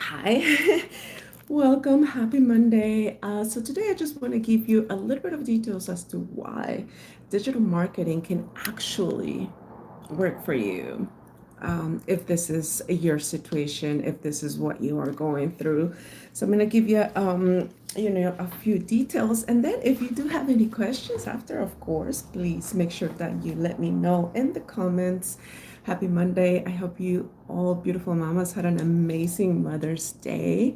Hi, welcome. Happy Monday. So today I just want to give you a little bit of details as to why digital marketing can actually work for you. If this is your situation, if this is what you are going through. So I'm going to give you, a few details. And then if you do have any questions after, of course, please make sure that you let me know in the comments. Happy Monday. I hope you all beautiful mamas had an amazing Mother's Day.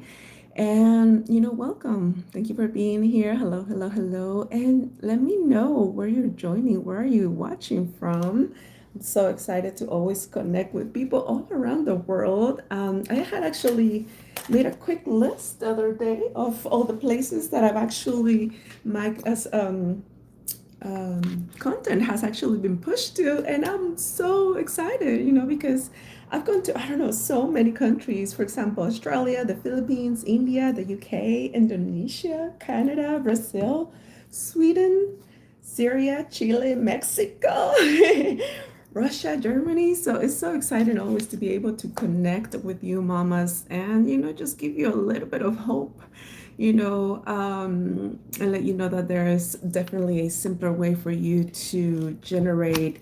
And, welcome. Thank you for being here. Hello, hello, hello. And let me know where you're joining. Where are you watching from? I'm so excited to always connect with people all around the world. I had actually made a quick list the other day of all the places that I've actually my as content has actually been pushed to, and I'm so excited, because I've gone to, I don't know, so many countries. For example, Australia, the Philippines, India, the UK, Indonesia, Canada, Brazil, Sweden, Syria, Chile, Mexico, Russia, Germany. So it's so exciting always to be able to connect with you mamas and, just give you a little bit of hope, and let you know that there is definitely a simpler way for you to generate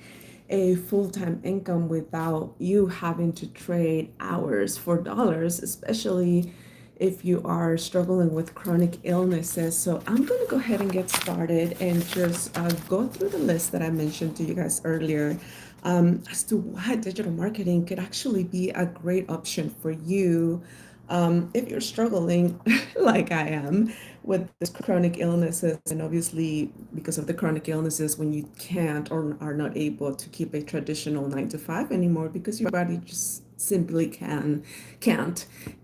a full-time income without you having to trade hours for dollars, especially if you are struggling with chronic illnesses. So I'm going to go ahead and get started and just go through the list that I mentioned to you guys earlier, as to why digital marketing could actually be a great option for you. If you're struggling like I am with this chronic illnesses, and obviously because of the chronic illnesses, when you can't or are not able to keep a traditional 9 to 5 anymore because your body just simply can't.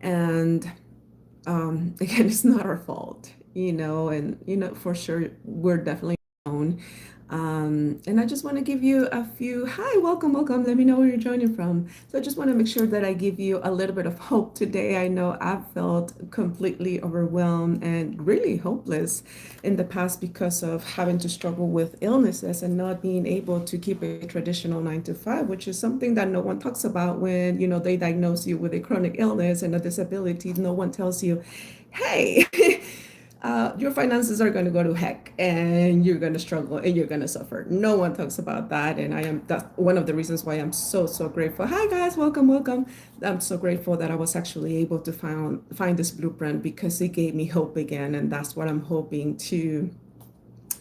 And again, it's not our fault, and for sure we're definitely known. And I just want to give you a few, hi, welcome, welcome. Let me know where you're joining from. So I just want to make sure that I give you a little bit of hope today. I know I've felt completely overwhelmed and really hopeless in the past because of having to struggle with illnesses and not being able to keep a traditional 9 to 5, which is something that no one talks about when, they diagnose you with a chronic illness and a disability. No one tells you, hey, your finances are going to go to heck and you're going to struggle and you're going to suffer. No one talks about that. And that's one of the reasons why I'm so, so grateful. Hi guys, welcome, welcome. I'm so grateful that I was actually able to find this blueprint because it gave me hope again. And that's what I'm hoping to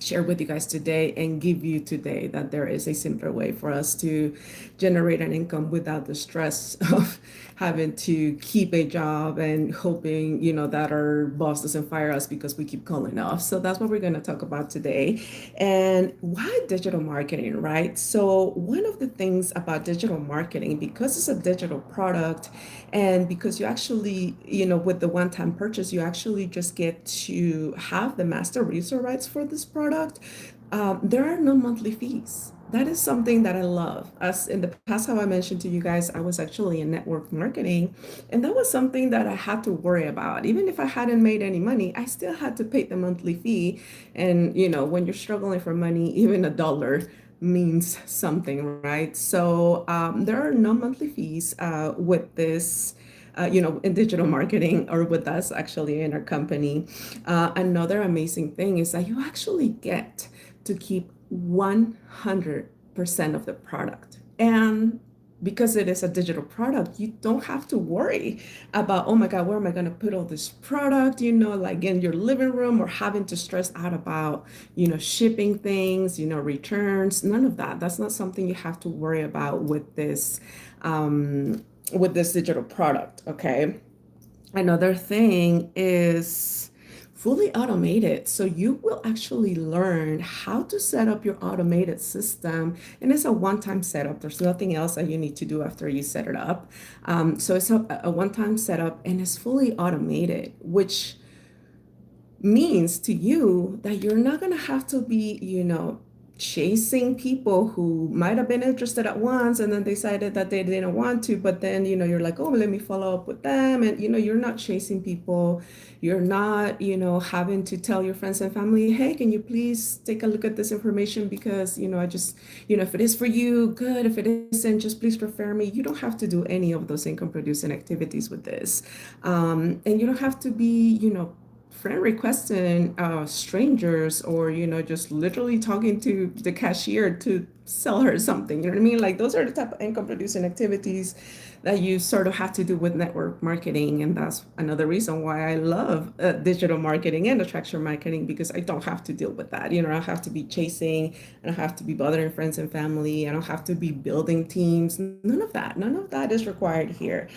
share with you guys today and give you today, that there is a simpler way for us to generate an income without the stress of having to keep a job and hoping, that our boss doesn't fire us because we keep calling off. So that's what we're going to talk about today. And why digital marketing, right? So one of the things about digital marketing, because it's a digital product and because you actually, with the one-time purchase, you actually just get to have the master research rights for this product. There are no monthly fees. That is something that I love. As in the past, how I mentioned to you guys, I was actually in network marketing, and that was something that I had to worry about. Even if I hadn't made any money, I still had to pay the monthly fee. And, when you're struggling for money, even $1 means something, right? So there are no monthly fees with this. In digital marketing or with us actually in our company. Another amazing thing is that you actually get to keep 100% of the product. And because it is a digital product, you don't have to worry about, oh my God, where am I going to put all this product, like in your living room, or having to stress out about, shipping things, returns, none of that. That's not something you have to worry about with this digital product. Okay. Another thing is fully automated. So you will actually learn how to set up your automated system. And it's a one-time setup. There's nothing else that you need to do after you set it up. So it's a one-time setup and it's fully automated, which means to you that you're not going to have to be, chasing people who might have been interested at once and then decided that they didn't want to, but then you're like, oh, let me follow up with them. And you're not chasing people. You're not having to tell your friends and family, hey, can you please take a look at this information, because I just if it is for you, good. If it isn't, just please refer me. You don't have to do any of those income producing activities with this. And you don't have to be friend requesting strangers, or just literally talking to the cashier to sell her something. You know what I mean? Like, those are the type of income producing activities that you sort of have to do with network marketing. And that's another reason why I love digital marketing and attraction marketing, because I don't have to deal with that. I don't have to be chasing, I don't have to be bothering friends and family, I don't have to be building teams. None of that is required here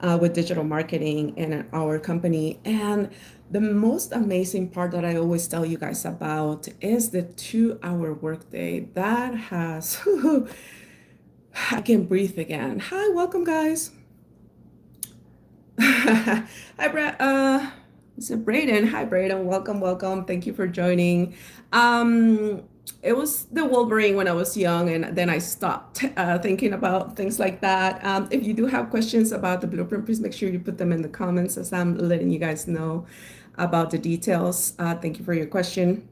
with digital marketing in our company. And the most amazing part that I always tell you guys about is the 2 hour workday that has, I can breathe again. Hi, welcome, guys. Hi, Brad. Is it Braden? Hi, Braden. Welcome, welcome. Thank you for joining. Um, it was the Wolverine when I was young, and then I stopped thinking about things like that. If you do have questions about the blueprint, please make sure you put them in the comments as I'm letting you guys know about the details. Thank you for your question.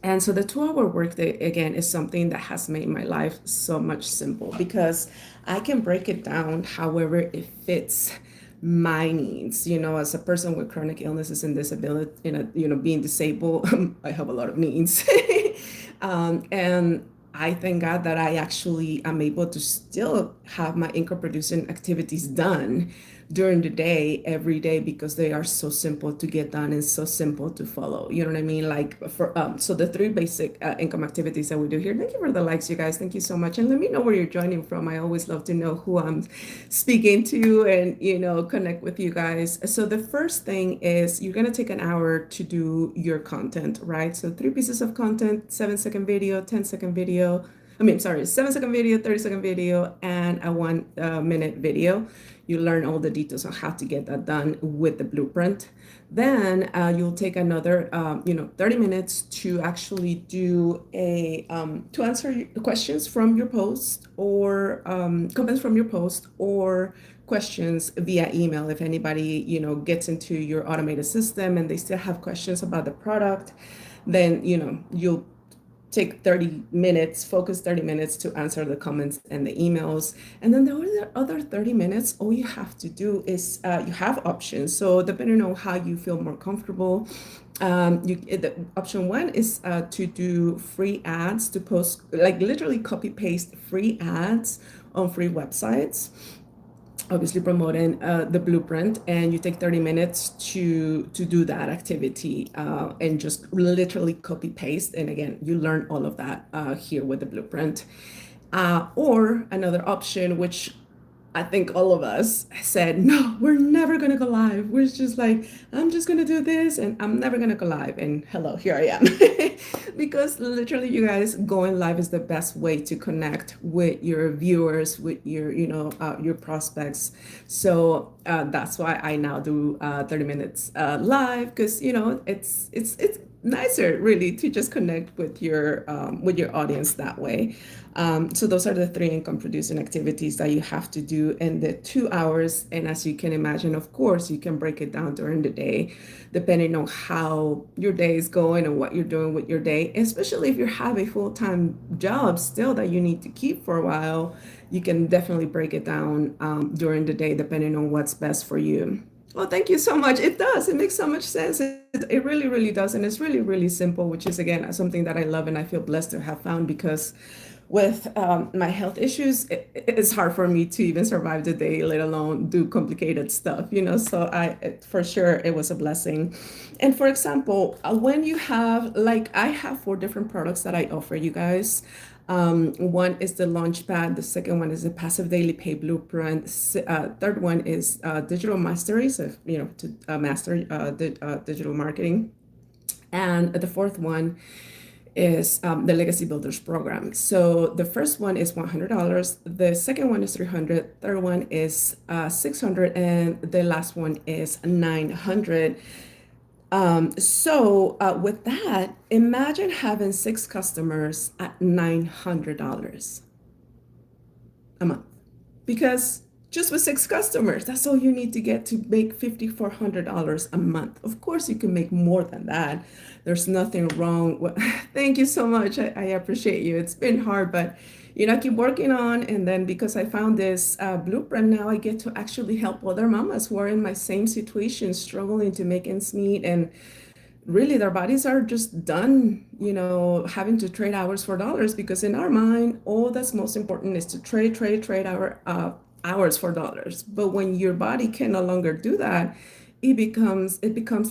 And so the 2 hour workday, again, is something that has made my life so much simple, because I can break it down however it fits my needs. As a person with chronic illnesses and disability, being disabled, I have a lot of needs. And I thank God that I actually am able to still have my income producing activities done during the day, every day, because they are so simple to get done and so simple to follow. You know what I mean? Like, so the three basic income activities that we do here. Thank you for the likes, you guys. Thank you so much. And let me know where you're joining from. I always love to know who I'm speaking to, and connect with you guys. So the first thing is, you're gonna take an hour to do your content, right? So 3 pieces of content: 7-second video, 10-second video. I mean, sorry, 7-second video, 30-second video, and a 1 minute video. You learn all the details on how to get that done with the blueprint. Then you'll take another 30 minutes to actually do to answer questions from your post, or comments from your post, or questions via email. If anybody gets into your automated system and they still have questions about the product, then you'll take 30 minutes, focus 30 minutes to answer the comments and the emails. And then the other 30 minutes, all you have to do is you have options. So depending on how you feel more comfortable, option one is to do free ads, to post, like, literally copy paste free ads on free websites, obviously promoting the blueprint. And you take 30 minutes to do that activity, and just literally copy paste. And again, you learn all of that here with the blueprint. Or another option, which I think all of us said, no, we're never going to go live. We're just like, I'm just going to do this and I'm never going to go live. And hello, here I am. Because literally, you guys, going live is the best way to connect with your viewers, with your prospects. So that's why I now do 30 minutes live, because it's nicer, really, to just connect with your audience that way. So those are the 3 income producing activities that you have to do in the 2 hours. And as you can imagine, of course, you can break it down during the day, depending on how your day is going and what you're doing with your day. Especially if you have a full-time job still that you need to keep for a while, you can definitely break it down during the day, depending on what's best for you. Well, thank you so much. It does. It makes so much sense. It really, really does. And it's really, really simple, which is, again, something that I love and I feel blessed to have found, because with my health issues, it's hard for me to even survive the day, let alone do complicated stuff. So for sure, it was a blessing. And for example, when you have, like, I have 4 different products that I offer you guys. One is the Launchpad. The second one is the Passive Daily Pay Blueprint. Third one is Digital Mastery, so to master digital marketing. And the fourth one is the Legacy Builders Program. So the first one is $100. The second one is $300. Third one is $600, and the last one is $900. With that, imagine having six customers at $900 a month. Because just with six customers, that's all you need to get to make $5,400 a month. Of course, you can make more than that. There's nothing wrong with, thank you so much. I appreciate you. It's been hard, but I keep working on. And then because I found this blueprint, now I get to actually help other mamas who are in my same situation, struggling to make ends meet. And really their bodies are just done, having to trade hours for dollars, because in our mind, all that's most important is to trade our hours for dollars. But when your body can no longer do that, it becomes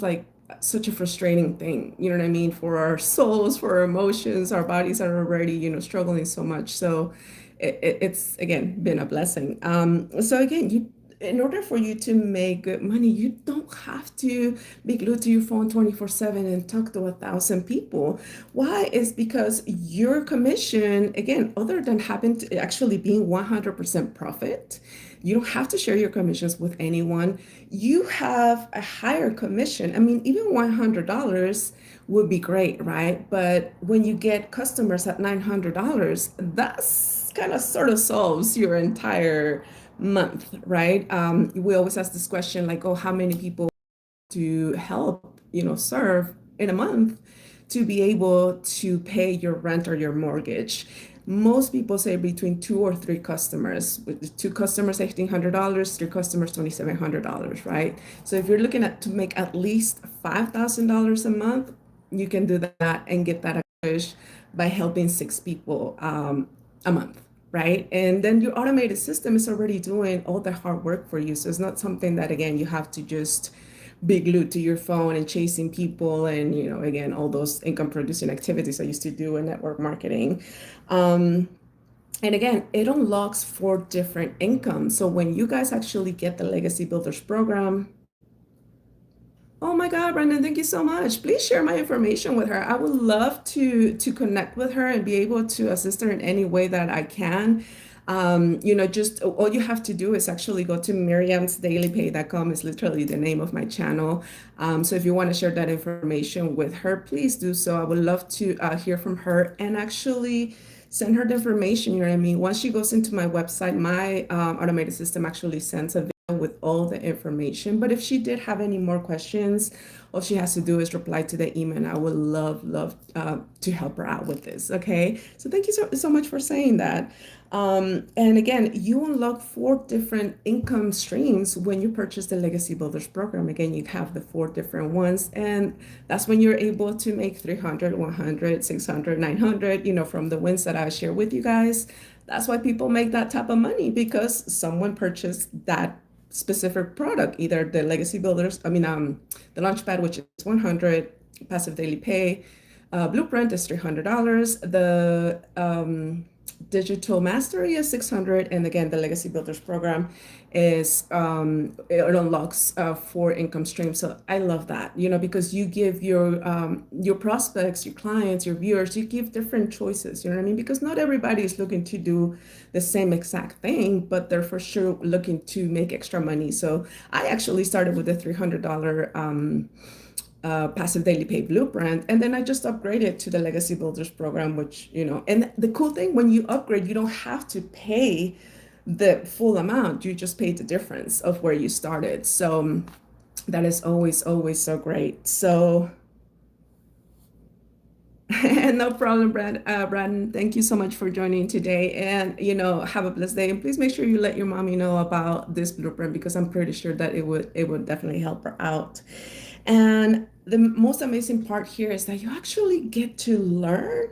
like such a frustrating thing, you know what I mean, for our souls, for our emotions. Our bodies are already, struggling so much. So it's again been a blessing. So again, in order for you to make good money, you don't have to be glued to your phone 24/7 and talk to 1,000 people. Why? Is because your commission, again, other than happen to actually being 100% profit, you don't have to share your commissions with anyone. You have a higher commission. I mean, even $100 would be great, right? But when you get customers at $900, that's kind of sort of solves your entire month, right? We always ask this question like, oh, how many people to help, serve in a month to be able to pay your rent or your mortgage? Most people say between two or three customers. With two customers, $1,800, three customers, $2,700, right? So if you're looking at to make at least $5,000 a month, you can do that and get that accomplished by helping six people a month, right? And then your automated system is already doing all the hard work for you. So it's not something that, again, you have to just be glued to your phone and chasing people and, again, all those income producing activities I used to do in network marketing. Um, and again, it unlocks four different incomes. So when you guys actually get the Legacy Builders program, oh my God, Brandon, thank you so much. Please share my information with her. I would love to connect with her and be able to assist her in any way that I can. Just all you have to do is actually go to miriamsdailypay.com. Is literally the name of my channel. So if you want to share that information with her, please do so. I would love to hear from her and actually send her the information. You know what I mean? Once she goes into my website, my automated system actually sends a with all the information. But if she did have any more questions, all she has to do is reply to the email. And I would love to help her out with this. Okay. So thank you so much for saying that. And again, you unlock four different income streams when you purchase the Legacy Builders program. Again, you have the four different ones, and that's when you're able to make 300, 100, 600, 900, from the wins that I share with you guys. That's why people make that type of money, because someone purchased that specific product, either the Legacy Builders, the Launchpad, which is 100, Passive Daily Pay, Blueprint is $300, the Digital Mastery is 600, and again, the Legacy Builders program is it unlocks four income streams. So I love that, because you give your prospects, your clients, your viewers, you give different choices. You know what I mean? Because not everybody is looking to do the same exact thing, but they're for sure looking to make extra money. So I actually started with a $300 Passive Daily Pay Blueprint, and then I just upgraded to the Legacy Builders program, which, and the cool thing, when you upgrade, you don't have to pay the full amount. You just pay the difference of where you started. So that is always so great. So no problem, Brandon. Thank you so much for joining today, and have a blessed day. And please make sure you let your mommy know about this blueprint, because I'm pretty sure that it would definitely help her out. And the most amazing part here is that you actually get to learn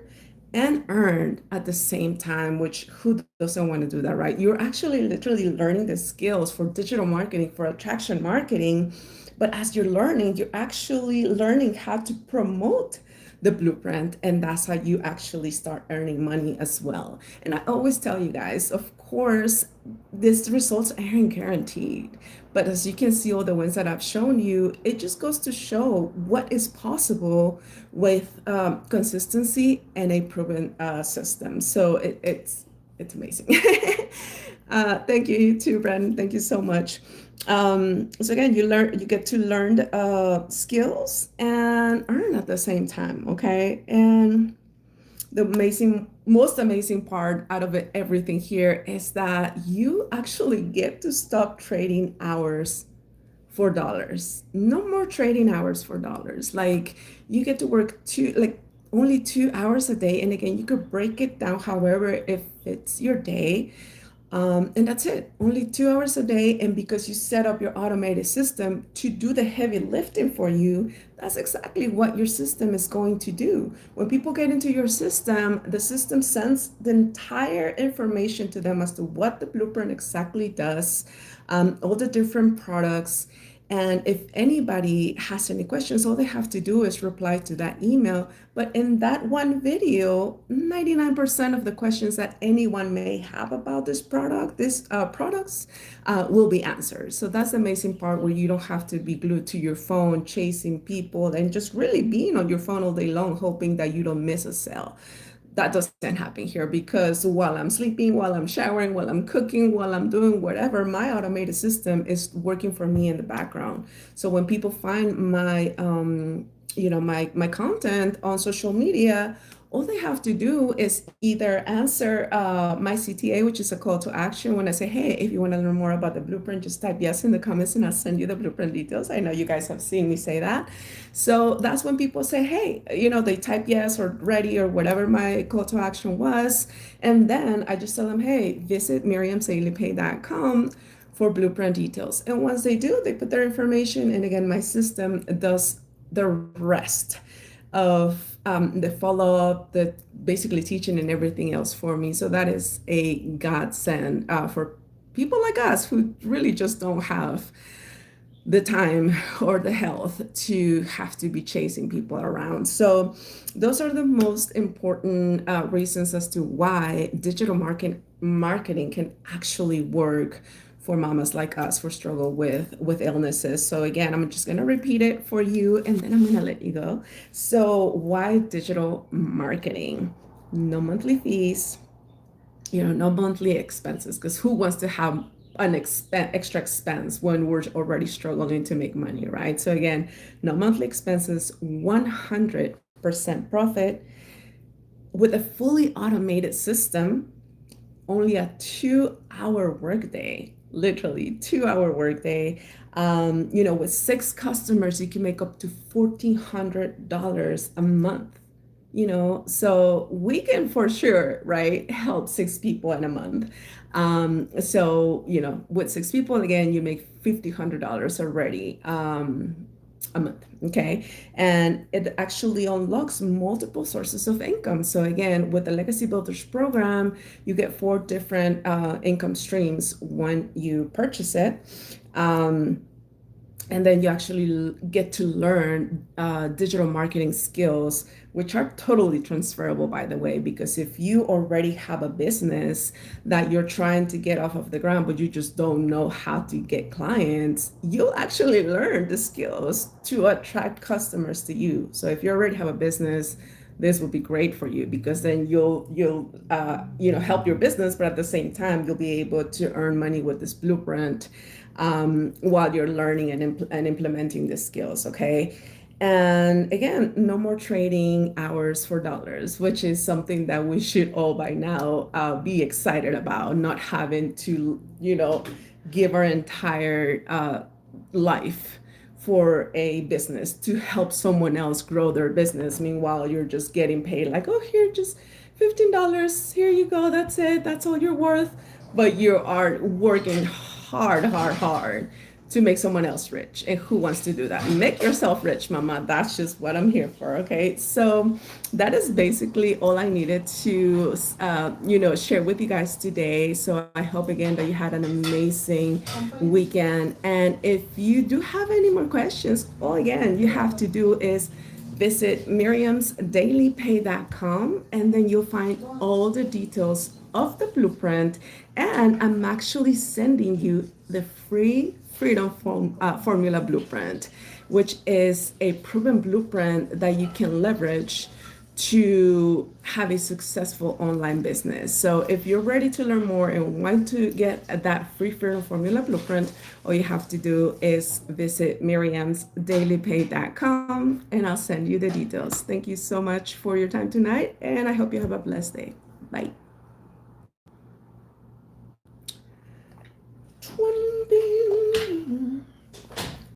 and earn at the same time, which who doesn't want to do that, right? You're actually literally learning the skills for digital marketing, for attraction marketing. But as you're learning, you're actually learning how to promote the blueprint, and that's how you actually start earning money as well. And I always tell you guys, of course, these results aren't guaranteed, but as you can see, all the ones that I've shown you, it just goes to show what is possible with consistency and a proven system. So it's amazing. Thank you, you too, Brandon. Thank you so much. So again, you get to learn skills and earn at the same time. Okay, and the most amazing part out of everything here is that you actually get to stop trading hours for dollars. No more trading hours for dollars. Like you get to work only 2 hours a day. And again, you could break it down however if it's your day. And that's it, only 2 hours a day. And because you set up your automated system to do the heavy lifting for you, that's exactly what your system is going to do. When people get into your system, the system sends the entire information to them as to what the blueprint exactly does, all the different products. And if anybody has any questions, all they have to do is reply to that email. But in that one video, 99% of the questions that anyone may have about these products, will be answered. So that's the amazing part where you don't have to be glued to your phone, chasing people, and just really being on your phone all day long, hoping that you don't miss a sale. That doesn't happen here because while I'm sleeping, while I'm showering, while I'm cooking, while I'm doing whatever, my automated system is working for me in the background. So when people find my content on social media, all they have to do is either answer my CTA, which is a call to action. When I say, hey, if you want to learn more about the blueprint, just type yes in the comments and I'll send you the blueprint details. I know you guys have seen me say that. So that's when people say, hey, they type yes or ready or whatever my call to action was. And then I just tell them, hey, visit miriamsdailypay.com for blueprint details. And once they do, they put their information. And again, my system does the rest of the follow-up, the basically teaching and everything else for me. So that is a godsend for people like us who really just don't have the time or the health to have to be chasing people around. So those are the most important reasons as to why digital marketing can actually work for mamas like us who struggle with illnesses. So again, I'm just going to repeat it for you and then I'm going to let you go. So why digital marketing? No monthly fees, no monthly expenses, because who wants to have an extra expense when we're already struggling to make money, right? So again, no monthly expenses, 100% profit with a fully automated system, only a 2-hour workday, literally 2-hour workday. With 6 customers, you can make up to $1,400 a month. So we can for sure, right, help 6 people in a month. So with 6 people, again, you make $1,500 already a month. Okay, and it actually unlocks multiple sources of income. So again, with the Legacy Builders program, you get 4 different income streams when you purchase it. And then you actually get to learn digital marketing skills, which are totally transferable, by the way, because if you already have a business that you're trying to get off of the ground, but you just don't know how to get clients, you'll actually learn the skills to attract customers to you. So if you already have a business, this will be great for you because then you'll help your business, but at the same time, you'll be able to earn money with this blueprint while you're learning and implementing the skills, okay? And again, no more trading hours for dollars, which is something that we should all by now be excited about, not having to, give our entire life for a business to help someone else grow their business. Meanwhile, you're just getting paid like, oh, here, just $15. Here you go. That's it. That's all you're worth. But you are working hard to make someone else rich. And who wants to do that? Make yourself rich, mama. That's just what I'm here for. Okay. So that is basically all I needed to, share with you guys today. So I hope again that you had an amazing weekend. And if you do have any more questions, all again, you have to do is visit miriamsdailypay.com and then you'll find all the details of the blueprint. And I'm actually sending you the free Freedom Formula Blueprint, which is a proven blueprint that you can leverage to have a successful online business. So if you're ready to learn more and want to get that free Freedom Formula blueprint, all you have to do is visit miriamsdailypay.com and I'll send you the details. Thank you so much for your time tonight, and I hope you have a blessed day. Bye.